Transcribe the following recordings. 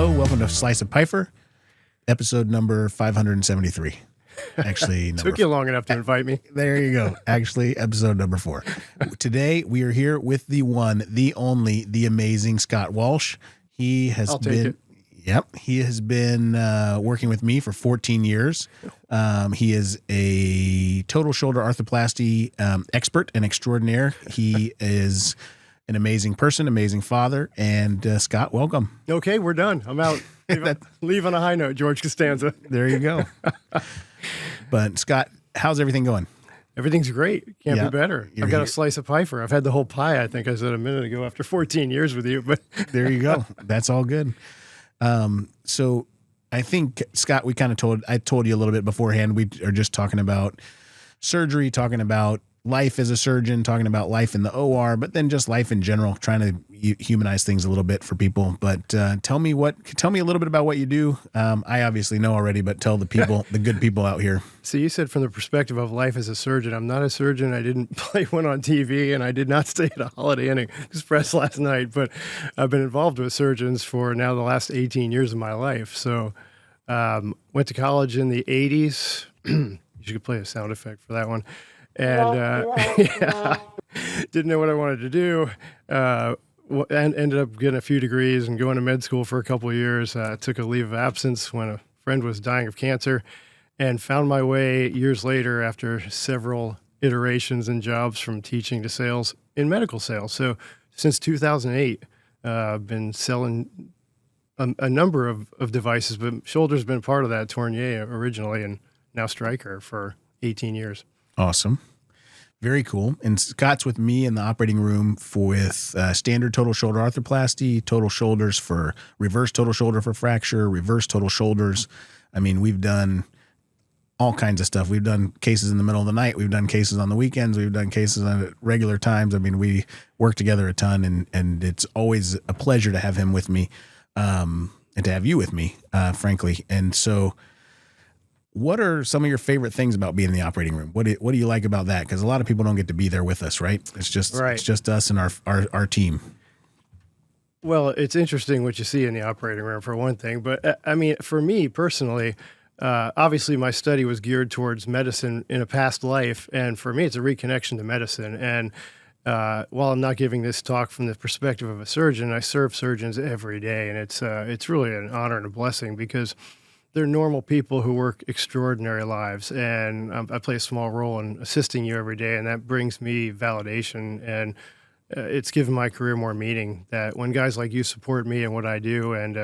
Hello, welcome to Slice of Piper, episode number 573. Actually, took you long enough to invite me. There you go. Actually, episode number 4. Today, we are here with the one, the only, the amazing Scott Walsh. He has I'll take it. Yep. He has been working with me for 14 years. He is a total shoulder arthroplasty expert and extraordinaire. He is an amazing person, amazing father. And Scott, welcome. Okay, we're done. I'm out. Leave on a high note, George Costanza. There you go. But Scott, how's everything going? Everything's great. Can't Yeah, be better. you're I've got here. a slice of Piper. I've had the whole pie, I think I said a minute ago, after 14 years with you. But There you go. That's all good. So I think, Scott, I told you a little bit beforehand. We are just talking about surgery, talking about life as a surgeon, talking about life in the OR, but then just life in general, trying to humanize things a little bit for people. But tell me a little bit about what you do. I obviously know already, but tell the people, the good people out here. so you said from the perspective of life as a surgeon. I'm not a surgeon. I didn't play one on TV, and I did not stay at a Holiday Inn Express last night. But I've been involved with surgeons for now the last 18 years of my life. So went to college in the 80s. You should play a sound effect for that one. And yeah, didn't know what I wanted to do. And ended up getting a few degrees and going to med school for a couple of years. Took a leave of absence when a friend was dying of cancer, and found my way years later after several iterations and jobs from teaching to sales in medical sales. So since 2008, I've been selling a number of devices, but shoulder's been part of that. Tournier originally, and now Stryker for 18 years. Awesome. Very cool. And Scott's with me in the operating room with standard total shoulder arthroplasty, total shoulders for reverse total shoulder for fracture, reverse total shoulders. I mean, we've done all kinds of stuff. We've done cases in the middle of the night. We've done cases on the weekends. We've done cases on regular times. I mean, we work together a ton, and it's always a pleasure to have him with me and to have you with me, frankly. And so what are some of your favorite things about being in the operating room? What do you like about that? Because a lot of people don't get to be there with us, right? It's just us and our team. Well, it's interesting what you see in the operating room for one thing, but I mean, for me personally, obviously my study was geared towards medicine in a past life, and for me, it's a reconnection to medicine. And while I'm not giving this talk from the perspective of a surgeon, I serve surgeons every day, and it's really an honor and a blessing because they're normal people who work extraordinary lives, and I play a small role in assisting you every day, and that brings me validation, and it's given my career more meaning. That when guys like you support me and what I do, and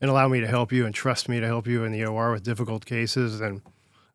allow me to help you and trust me to help you in the OR with difficult cases, then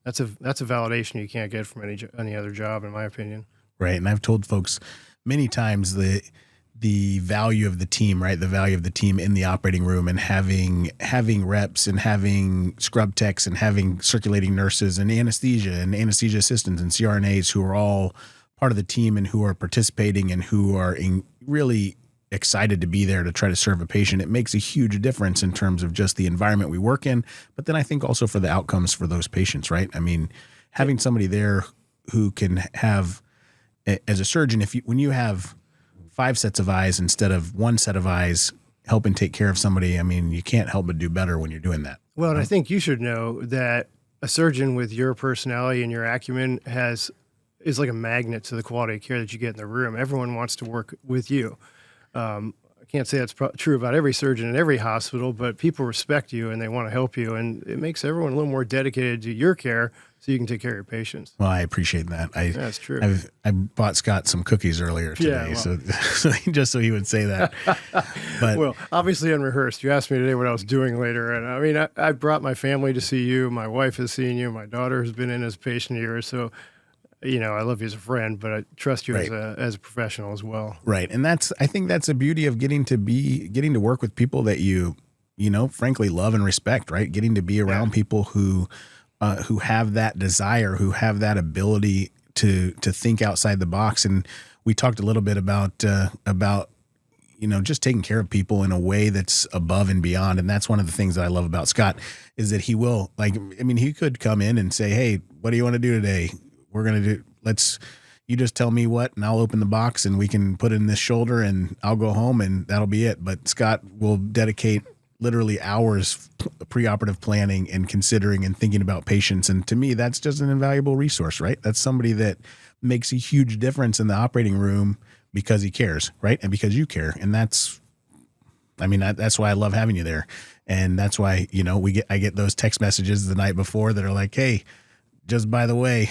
that's a validation you can't get from any other job, in my opinion. Right, and I've told folks many times the value of the team, right? The value of the team in the operating room, and having reps and having scrub techs and having circulating nurses and anesthesia assistants and CRNAs who are all part of the team and who are participating and who are really excited to be there to try to serve a patient. It makes a huge difference in terms of just the environment we work in, but then I think also for the outcomes for those patients, right? I mean, having somebody there who can have, as a surgeon, when you have 5 sets of eyes instead of 1 set of eyes helping take care of somebody, I mean, you can't help but do better when you're doing that. Well, and I think you should know that a surgeon with your personality and your acumen is like a magnet to the quality of care that you get in the room. Everyone wants to work with you. I can't say that's true about every surgeon in every hospital, but people respect you and they want to help you, and it makes everyone a little more dedicated to your care so you can take care of your patients. Well, I appreciate that. That's true. I bought Scott some cookies earlier today, so just so he would say that. But well, obviously unrehearsed. You asked me today what I was doing later, and I mean, I brought my family to see you. My wife has seen you. My daughter has been in as a patient here, so I love you as a friend, but I trust you as a professional as well. Right, and I think that's the beauty of getting to work with people that you frankly love and respect. Right, getting to be around people who have that desire, who have that ability to think outside the box. And we talked a little bit about just taking care of people in a way that's above and beyond. And that's one of the things that I love about Scott is that he will, he could come in and say, hey, what do you want to do today? We're going to do, you just tell me what, and I'll open the box and we can put in this shoulder and I'll go home and that'll be it. But Scott will dedicate literally hours preoperative planning and considering and thinking about patients. And to me, that's just an invaluable resource, right? That's somebody that makes a huge difference in the operating room because he cares, right? And because you care. And that's why I love having you there. And that's why, I get those text messages the night before that are like, hey, just by the way,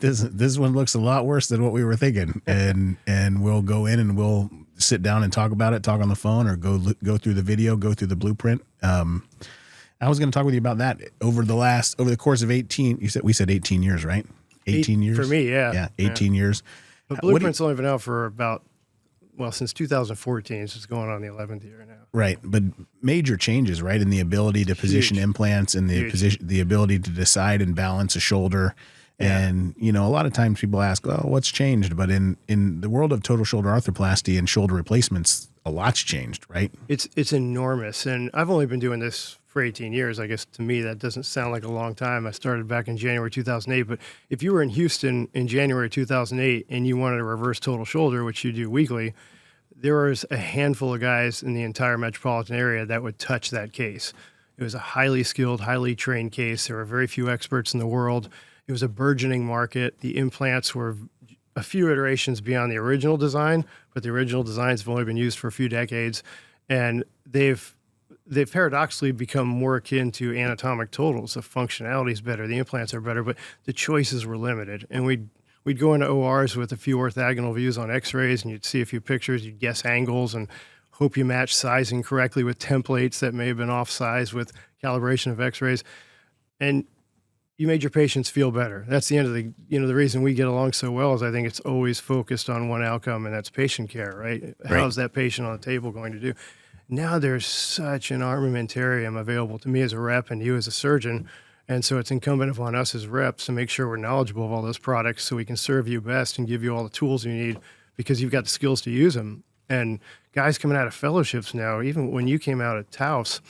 this one looks a lot worse than what we were thinking. And we'll go in and we'll sit down and talk about it, talk on the phone, or go through the video, go through the blueprint. I was going to talk with you about that over the course of 18. We said 18 years, right? 18 years for me. Yeah. Yeah. 18 years. But Blueprint's only been out for since 2014. So it's going on the 11th year now. Right. But major changes, right? In the ability to position implants and the ability to decide and balance a shoulder. Yeah. And, a lot of times people ask, well, what's changed? But in the world of total shoulder arthroplasty and shoulder replacements, a lot's changed, right? It's enormous. And I've only been doing this for 18 years. I guess to me, that doesn't sound like a long time. I started back in January 2008. But if you were in Houston in January 2008 and you wanted a reverse total shoulder, which you do weekly, there was a handful of guys in the entire metropolitan area that would touch that case. It was a highly skilled, highly trained case. There were very few experts in the world. It was a burgeoning market. The implants were a few iterations beyond the original design, but the original designs have only been used for a few decades. And they've paradoxically become more akin to anatomic totals. The functionality is better, the implants are better, but the choices were limited. And we'd go into ORs with a few orthogonal views on x-rays, and you'd see a few pictures, you'd guess angles and hope you match sizing correctly with templates that may have been off size with calibration of x-rays. And you made your patients feel better. That's the end of the reason we get along so well is I think it's always focused on one outcome, and that's patient care, right? How's that patient on the table going to do? Now there's such an armamentarium available to me as a rep and you as a surgeon. And so it's incumbent upon us as reps to make sure we're knowledgeable of all those products so we can serve you best and give you all the tools you need because you've got the skills to use them. And guys coming out of fellowships now, even when you came out of Taos,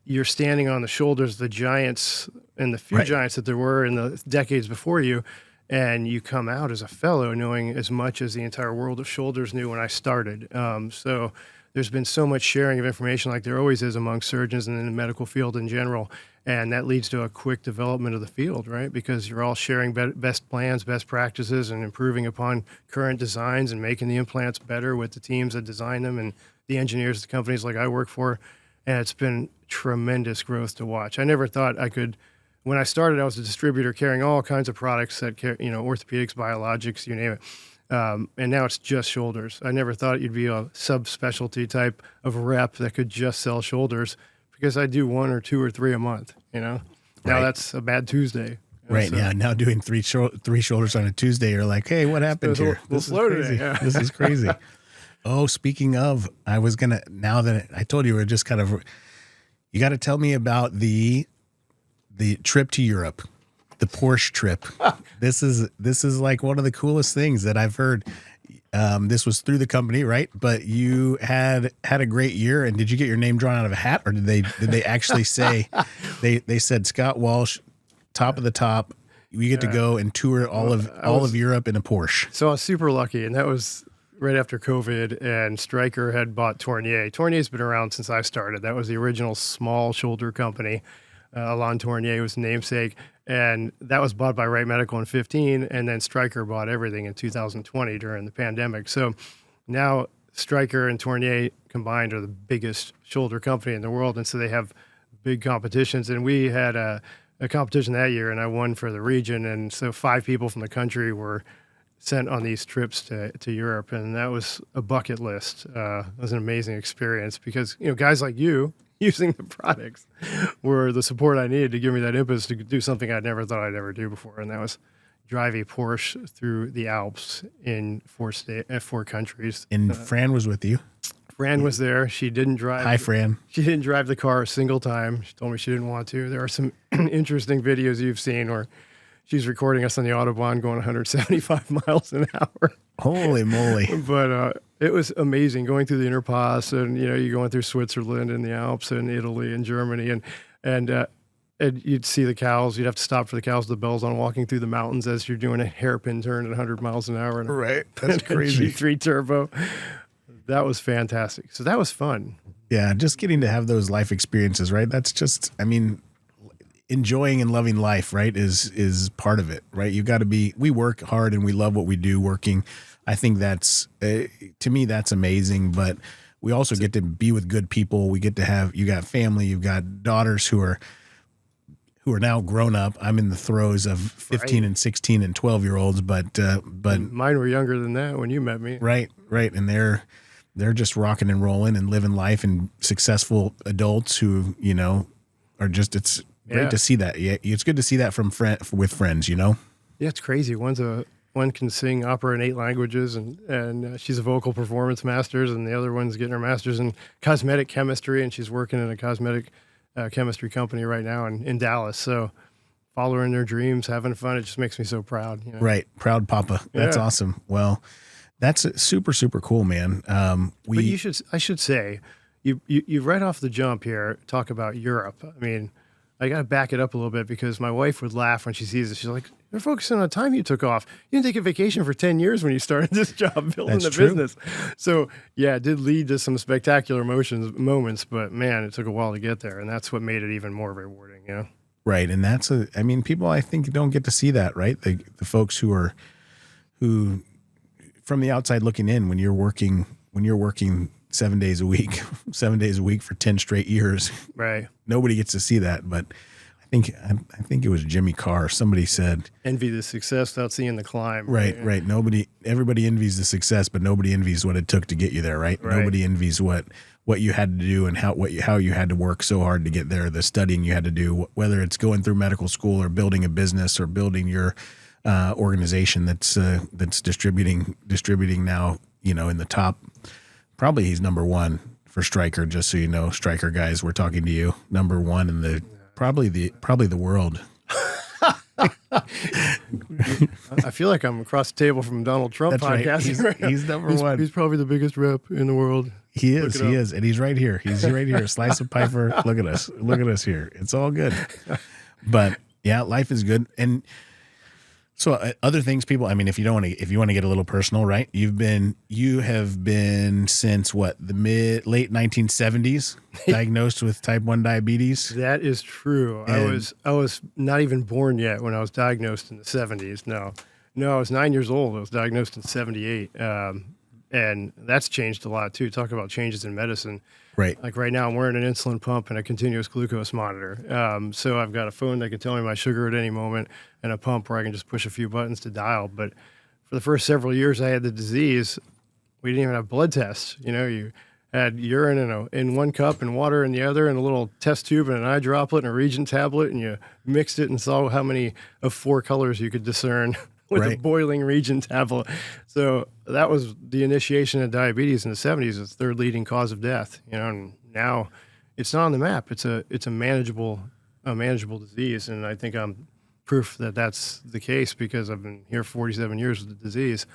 you're standing on the shoulders of the giants and the few giants that there were in the decades before you, and you come out as a fellow knowing as much as the entire world of shoulders knew when I started. So there's been so much sharing of information like there always is among surgeons and in the medical field in general, and that leads to a quick development of the field, right? Because you're all sharing best plans, best practices, and improving upon current designs and making the implants better with the teams that design them and the engineers at the companies like I work for. And it's been tremendous growth to watch. I never thought I could. When I started, I was a distributor carrying all kinds of products that, orthopedics, biologics, you name it. And now it's just shoulders. I never thought you'd be a subspecialty type of rep that could just sell shoulders because I do 1 or 2 or 3 a month, Now that's a bad Tuesday. Right. So, yeah. Now doing three shoulders on a Tuesday, you're like, hey, what happened here? This is crazy. Today, yeah. This is crazy. Oh, speaking of, now that I told you, we're just kind of, you got to tell me about the trip to Europe, the Porsche trip. This is like one of the coolest things that I've heard. This was through the company, right? But you had a great year. And did you get your name drawn out of a hat, or did they actually say they said Scott Walsh, top of the top, we get to go and tour all of Europe in a Porsche? So I was super lucky, and that was right after COVID, and Stryker had bought Tournier. Tournier's been around since I started. That was the original small shoulder company. Alain Tournier was the namesake, and that was bought by Wright Medical in 2015, and then Stryker bought everything in 2020 during the pandemic. So now Stryker and Tournier combined are the biggest shoulder company in the world, and so they have big competitions. And we had a competition that year, and I won for the region, and so 5 people from the country were sent on these trips to Europe, and that was a bucket list. It was an amazing experience because guys like you using the products were the support I needed to give me that impetus to do something I never thought I'd ever do before, and that was drive a Porsche through the Alps in 4 countries. And Fran was with you. Fran was there. She didn't drive. Hi, Fran. She didn't drive the car a single time. She told me she didn't want to. There are some interesting videos you've seen where she's recording us on the Autobahn going 175 miles an hour. Holy moly. But it was amazing going through the Interpass, and you're going through Switzerland and the Alps and Italy and Germany, and you'd see the cows. You'd have to stop for the cows with the bells on, walking through the mountains as you're doing a hairpin turn at 100 miles an hour. Right. That's crazy. G3 turbo. That was fantastic. So that was fun. Yeah, just getting to have those life experiences, right? That's just, I mean, enjoying and loving life, right, is part of it, right? You got to be. We work hard and we love what we do working. I think that's to me that's amazing. But we also get to be with good people. We get to have. You got family. You've got daughters who are now grown up. I'm in the throes of 15 and 16 and 12-year-olds, but mine were younger than that when you met me. Right, and they're just rocking and rolling and living life, and successful adults who are just. It's great to see that. Yeah, it's good to see that with friends. Yeah, it's crazy. One can sing opera in 8 languages, and she's a vocal performance master's, and the other one's getting her master's in cosmetic chemistry, and she's working in a cosmetic chemistry company right now in Dallas. So following their dreams, having fun, it just makes me so proud. Right. Proud papa. That's awesome. Well, that's super, super cool, man. But I should say, you right off the jump here, talk about Europe. I mean, I got to back it up a little bit because my wife would laugh when she sees it. She's like, "You're focusing on the time you took off. You didn't take a vacation for 10 years when you started this job building the business." So yeah, it did lead to some spectacular moments, but man, it took a while to get there. And that's what made it even more rewarding, Right. And people I think don't get to see that, right? The folks who from the outside looking in, when you're working 7 days a week for 10 straight years, right? Nobody gets to see that. But I think it was Jimmy Carr. Somebody said, "Envy the success without seeing the climb." Right. Everybody envies the success, but nobody envies what it took to get you there. Right. Nobody envies what you had to do and how you had to work so hard to get there. The studying you had to do, whether it's going through medical school or building a business or building your organization that's distributing now. In the top. Probably he's number one for Stryker, just so you know. Stryker guys, we're talking to you. Number one in the probably the world. I feel like I'm across the table from Donald Trump podcasting. Right. He's number one. He's probably the biggest rep in the world. He is, and he's right here. He's right here. Slice of Piper. Look at us here. It's all good. But yeah, life is good. And so other things, people. I mean, if you want to get a little personal, right? You have been since what, the late 1970s, diagnosed with type 1 diabetes. That is true. I was not even born yet when I was diagnosed in the 70s. No, I was 9 years old. I was diagnosed in 78, and that's changed a lot too. Talk about changes in medicine. Right. Like right now, I'm wearing an insulin pump and a continuous glucose monitor. So I've got a phone that can tell me my sugar at any moment, and a pump where I can just push a few buttons to dial. But for the first several years I had the disease, we didn't even have blood tests. You had urine in one cup and water in the other, and a little test tube and an eye droplet and a Regent tablet, and you mixed it and saw how many of 4 colors you could discern with a boiling Regent tablet. So that was the initiation of diabetes in the 70s. It's the 3rd leading cause of death. And now it's not on the map. It's a manageable disease, and I think I'm proof that that's the case because I've been here 47 years with the disease.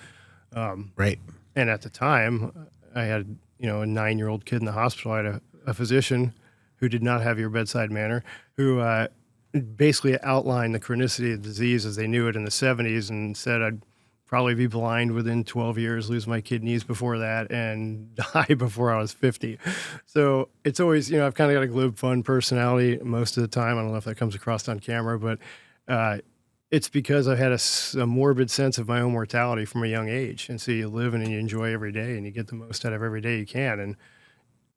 Right. And at the time, I had a 9-year-old kid in the hospital. I had a physician who did not have your bedside manner, who basically outlined the chronicity of the disease as they knew it in the 70s, and said I'd probably be blind within 12 years, lose my kidneys before that, and die before I was 50. So it's always, I've kind of got a glib, fun personality most of the time. I don't know if that comes across on camera, but it's because I had a morbid sense of my own mortality from a young age. And so you live and you enjoy every day, and you get the most out of every day you can. And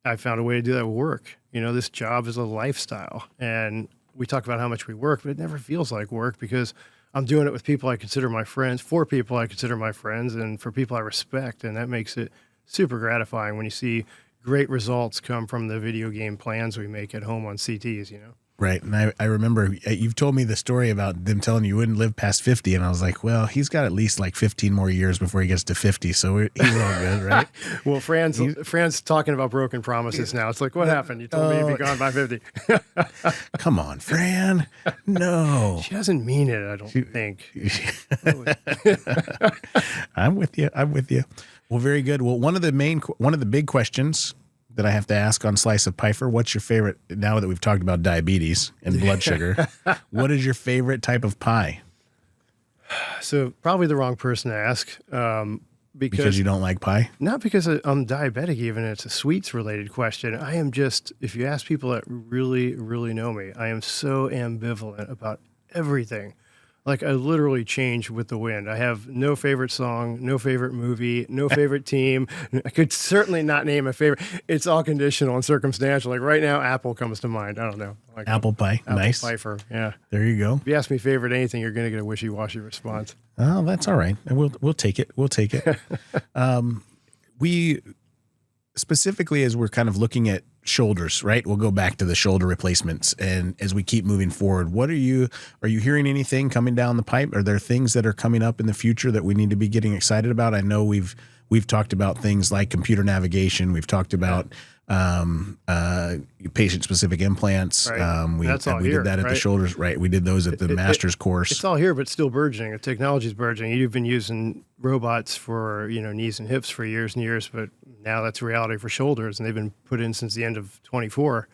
I found a way to do that with work. This job is a lifestyle, and we talk about how much we work, but it never feels like work because I'm doing it with people I consider my friends, for people I consider my friends, and for people I respect. And that makes it super gratifying when you see great results come from the video game plans we make at home on CTs, Right. And I remember you've told me the story about them telling you wouldn't live past 50. And I was like, well, he's got at least like 15 more years before he gets to 50. So he's all good, right? Well, Fran's talking about broken promises now. It's like, what happened? You told me you'd be gone by 50. Come on, Fran. No. She doesn't mean it, I don't think. I'm with you. Well, very good. Well, one of the big questions that I have to ask on Slice of Piper, what's your favorite, now that we've talked about diabetes and blood sugar, what is your favorite type of pie? So probably the wrong person to ask. Because you don't like pie? Not because I'm diabetic even, it's a sweets related question. I am just, if you ask people that really, really know me, I am so ambivalent about everything. Like I literally change with the wind. I have no favorite song, no favorite movie, no favorite team. I could certainly not name a favorite. It's all conditional and circumstantial. Like right now, Apple comes to mind. I don't know. Like Apple pie. Nice. Piper. Yeah. There you go. If you ask me favorite anything, you're going to get a wishy-washy response. Oh, that's all right. We'll take it. We'll take it. We specifically, as we're kind of looking at shoulders, right? We'll go back to the shoulder replacements. And as we keep moving forward, are you hearing anything coming down the pipe? Are there things that are coming up in the future that we need to be getting excited about? I know we've talked about things like computer navigation. We've talked about patient-specific implants. Right. We did that at the shoulders, right? We did those at the master's course. It's all here, but still burgeoning. The technology's burgeoning. You've been using robots for knees and hips for years and years, but now that's reality for shoulders, and they've been put in since the end of 24.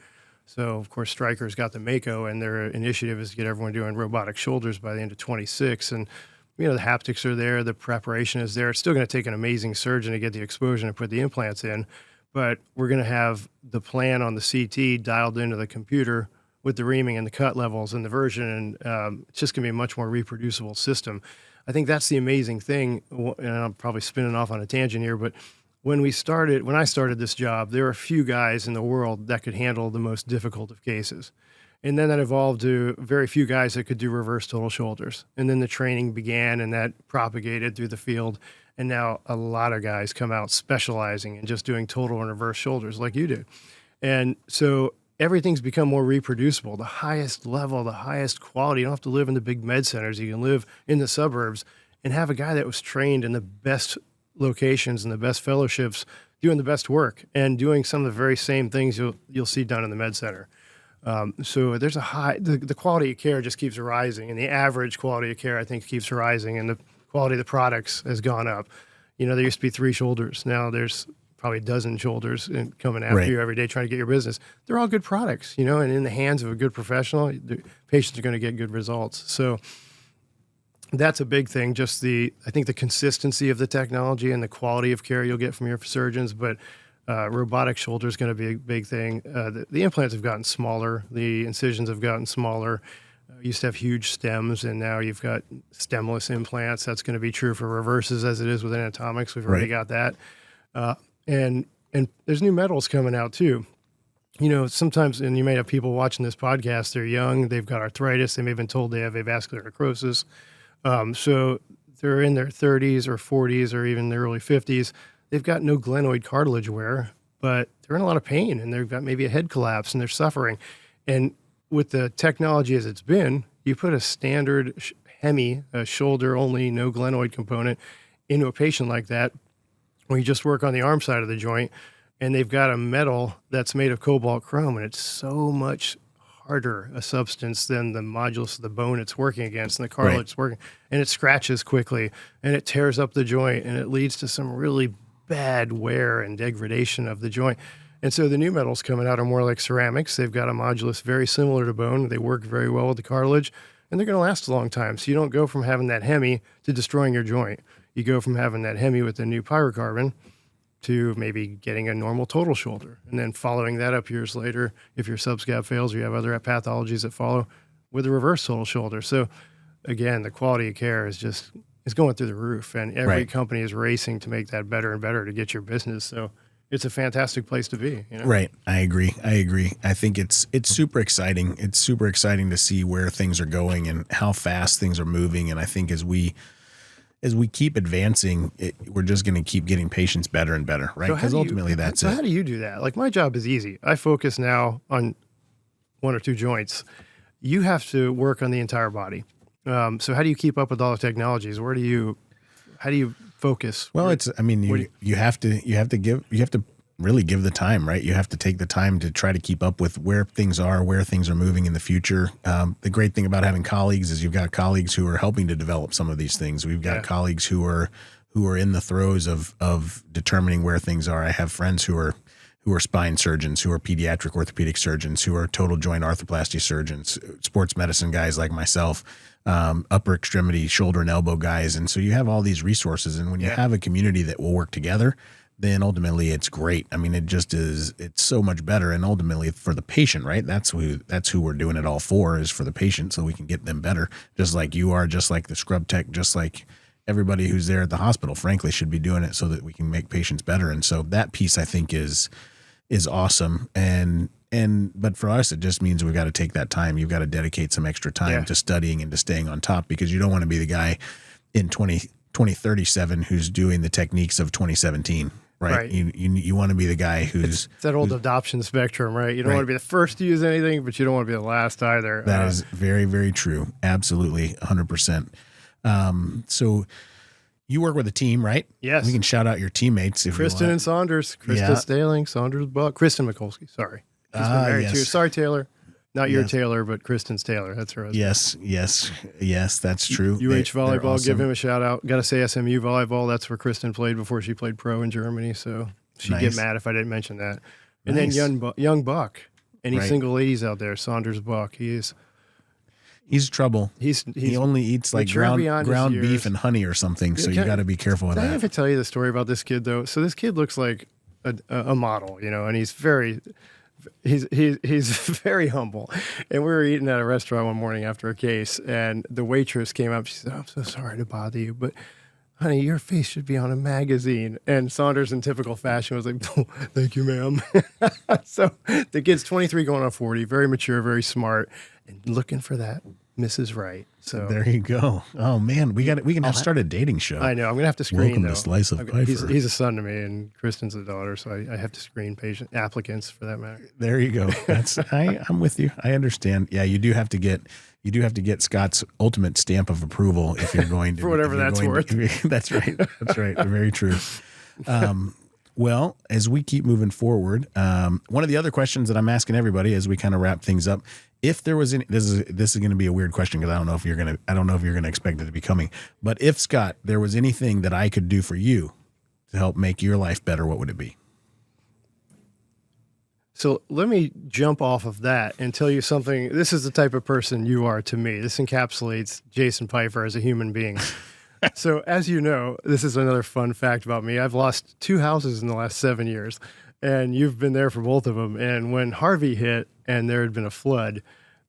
So, of course, Stryker's got the Mako, and their initiative is to get everyone doing robotic shoulders by the end of 26. And the haptics are there, the preparation is there. It's still going to take an amazing surgeon to get the exposure and put the implants in, but we're going to have the plan on the CT dialed into the computer with the reaming and the cut levels and the version, and it's just going to be a much more reproducible system. I think that's the amazing thing, and I'm probably spinning off on a tangent here, but when I started this job, there were a few guys in the world that could handle the most difficult of cases. And then that evolved to very few guys that could do reverse total shoulders. And then the training began, and that propagated through the field. And now a lot of guys come out specializing in just doing total and reverse shoulders like you do. And so everything's become more reproducible. The highest level, the highest quality. You don't have to live in the big med centers. You can live in the suburbs and have a guy that was trained in the best locations and the best fellowships doing the best work and doing some of the very same things you'll see done in the med center. So there's the quality of care just keeps rising, and the average quality of care, I think, keeps rising, and the quality of the products has gone up. There used to be 3 shoulders. Now there's probably a dozen shoulders coming after you every day trying to get your business. They're all good products, and in the hands of a good professional, the patients are going to get good results. So that's a big thing, I think the consistency of the technology and the quality of care you'll get from your surgeons, but robotic shoulder is going to be a big thing. The implants have gotten smaller. The incisions have gotten smaller. Used to have huge stems, and now you've got stemless implants. That's going to be true for reverses as it is with anatomics. We've already got that. And there's new metals coming out too. Sometimes, and you may have people watching this podcast, they're young, they've got arthritis, they may have been told they have avascular necrosis. So they're in their 30s or 40s or even their early 50s. They've got no glenoid cartilage wear, but they're in a lot of pain, and they've got maybe a head collapse, and they're suffering. And with the technology as it's been, you put a standard hemi, a shoulder-only, no glenoid component, into a patient like that, where you just work on the arm side of the joint, and they've got a metal that's made of cobalt chrome, and it's so much harder a substance than the modulus of the bone it's working against and the cartilage it's working, and it scratches quickly, and it tears up the joint, and it leads to some really bad wear and degradation of the joint. And so the new metals coming out are more like ceramics. They've got a modulus very similar to bone. They work very well with the cartilage, and they're going to last a long time. So you don't go from having that hemi to destroying your joint. You go from having that hemi with the new pyrocarbon to maybe getting a normal total shoulder, and then following that up years later, if your subscap fails or you have other pathologies that follow, with a reverse total shoulder. So again, the quality of care is going through the roof, and every company is racing to make that better and better to get your business. So it's a fantastic place to be. Right. I agree. I think it's super exciting. It's super exciting to see where things are going and how fast things are moving. And I think as we keep advancing, we're just going to keep getting patients better and better, right? Because ultimately that's it. So how do you do that? Like, my job is easy. I focus now on 1 or 2 joints. You have to work on the entire body. So how do you keep up with all the technologies? How do you focus? Well, you have to really give the time, right? You have to take the time to try to keep up with where things are moving in the future. The great thing about having colleagues is you've got colleagues who are helping to develop some of these things. We've got colleagues who are in the throes of determining where things are. I have friends who are spine surgeons, who are pediatric orthopedic surgeons, who are total joint arthroplasty surgeons, sports medicine guys like myself. upper extremity, shoulder and elbow guys. And so you have all these resources. And when you have a community that will work together, then ultimately it's great. I mean, it just is, it's so much better. And ultimately for the patient, right? That's who we're doing it all for, is for the patient, so we can get them better. Just like you are, just like the scrub tech, just like everybody who's there at the hospital, frankly, should be doing it so that we can make patients better. And so that piece, I think, is awesome. But for us, it just means we've got to take that time. You've got to dedicate some extra time to studying and to staying on top, because you don't want to be the guy in 2037 who's doing the techniques of 2017. Right. You want to be the guy who's... It's that old adoption spectrum, right? You don't want to be the first to use anything, but you don't want to be the last either. That is very, very true. Absolutely. 100%. So you work with a team, right? Yes. We can shout out your teammates if Kristen you want. and Saunders. Krista Staling, Saunders Buck. Kristen Mikulski, sorry. He's been married too. Sorry, Taylor. Not your Taylor, but Kristen's Taylor. That's her husband. Yes, that's true. UH Volleyball, awesome. Give him a shout out. Got to say SMU Volleyball. That's where Kristen played before she played pro in Germany. So she'd get mad if I didn't mention that. And then young Buck. Any single ladies out there, Saunders Buck. He's trouble. He only eats like ground beef and honey or something. So you got to be careful with that. I have to tell you the story about this kid though. So this kid looks like a model, and he's very humble. And we were eating at a restaurant one morning after a case, and the waitress came up. She said, "I'm so sorry to bother you, but honey, your face should be on a magazine." And Saunders, in typical fashion, was like, "Oh, thank you, ma'am." So the kid's 23 going on 40, very mature, very smart, and looking for that Mrs. Right. So there you go. Oh man, we can start a dating show. I know. I'm gonna have to screen. Welcome to Slice of Piper. He's a son to me, and Kristen's a daughter, so I have to screen patient applicants for that matter. There you go. I'm with you. I understand. Yeah, you do have to get Scott's ultimate stamp of approval if you're going to for whatever that's worth. That's right. That's right. Very true. Well, as we keep moving forward, one of the other questions that I'm asking everybody as we kind of wrap things up, if there was any, this is going to be a weird question because I don't know if you're going to expect it to be coming, but if, Scott, there was anything that I could do for you to help make your life better, what would it be? So let me jump off of that and tell you something. This is the type of person you are to me. This encapsulates Jason Pfeiffer as a human being. So as you know, this is another fun fact about me. I've lost 2 houses in the last 7 years, and you've been there for both of them. And when Harvey hit and there had been a flood,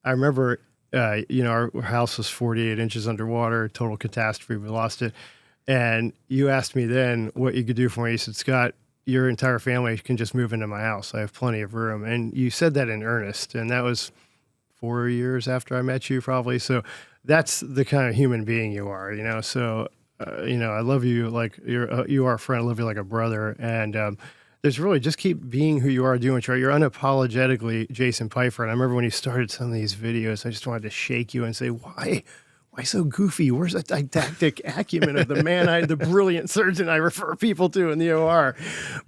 I remember, our house was 48 inches underwater, total catastrophe. We lost it. And you asked me then what you could do for me. You said, "Scott, your entire family can just move into my house. I have plenty of room." And you said that in earnest. And that was 4 years after I met you, probably. So that's the kind of human being you are, So, I love you like you are a friend. I love you like a brother. And there's really just keep being who you are, doing what you're. You're unapologetically Jason Pfeiffer. And I remember when you started some of these videos, I just wanted to shake you and say, why so goofy? Where's that didactic acumen of the man, the brilliant surgeon I refer people to in the OR?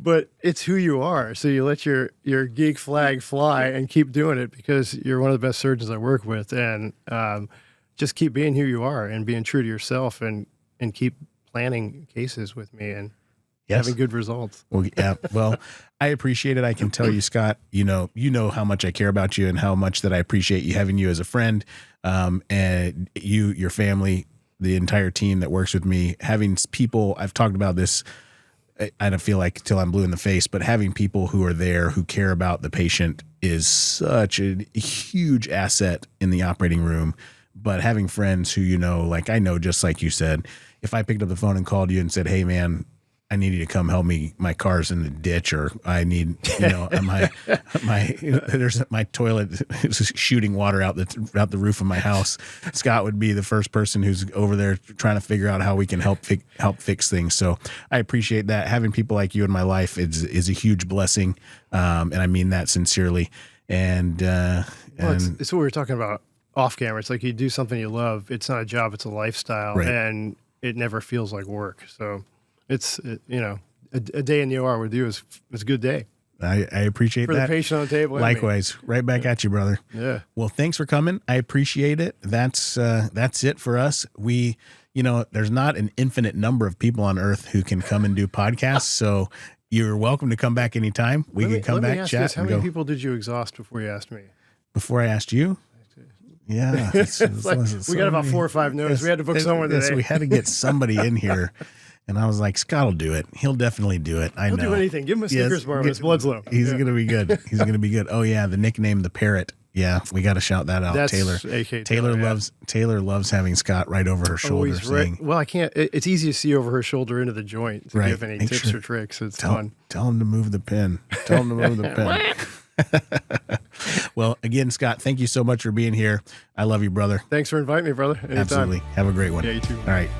But it's who you are. So you let your geek flag fly and keep doing it because you're one of the best surgeons I work with. And just keep being who you are and being true to yourself and keep planning cases with me and having good results. Well, yeah. Well, I appreciate it. I can tell you, Scott, you know how much I care about you and how much that I appreciate you having you as a friend, and your family, the entire team that works with me, having people, I've talked about this, I don't feel like till I'm blue in the face, but having people who are there, who care about the patient is such a huge asset in the operating room. But having friends who, like I know, just like you said, if I picked up the phone and called you and said, "Hey man, I need you to come help me. My car's in the ditch," or I need, my toilet is shooting water out the roof of my house. Scott would be the first person who's over there trying to figure out how we can help fix things. So I appreciate that. Having people like you in my life is a huge blessing. And I mean that sincerely. And it's what we were talking about off camera. It's like you do something you love. It's not a job, it's a lifestyle, right. And it never feels like work. So it's, a day in the OR with you is a good day. I appreciate that. For the patient on the table. Likewise. Right back at you, brother. Yeah. Well, thanks for coming. I appreciate it. That's it for us. There's not an infinite number of people on earth who can come and do podcasts. So you're welcome to come back anytime. We can come back, chat. How many people did you exhaust before you asked me? Before I asked you? Yeah. It's like, we got about 4 or 5 no's. We had to book someone today. So we had to get somebody in here. And I was like, Scott will do it. He'll definitely do it. He'll do anything. Give him a Snickers bar when his blood's low. He's going to be good. He's going to be good. Oh, yeah. The nickname, the Parrot. Yeah, we got to shout that out. That's Taylor. AK Taylor loves having Scott right over her shoulder. Saying, well, I can't. It's easy to see over her shoulder into the joint to give any tips or tricks. It's fun. Tell him to move the pin. Tell him to move the pin. Well, again, Scott, thank you so much for being here. I love you, brother. Thanks for inviting me, brother. Anytime. Absolutely. Have a great one. Yeah, you too. All right.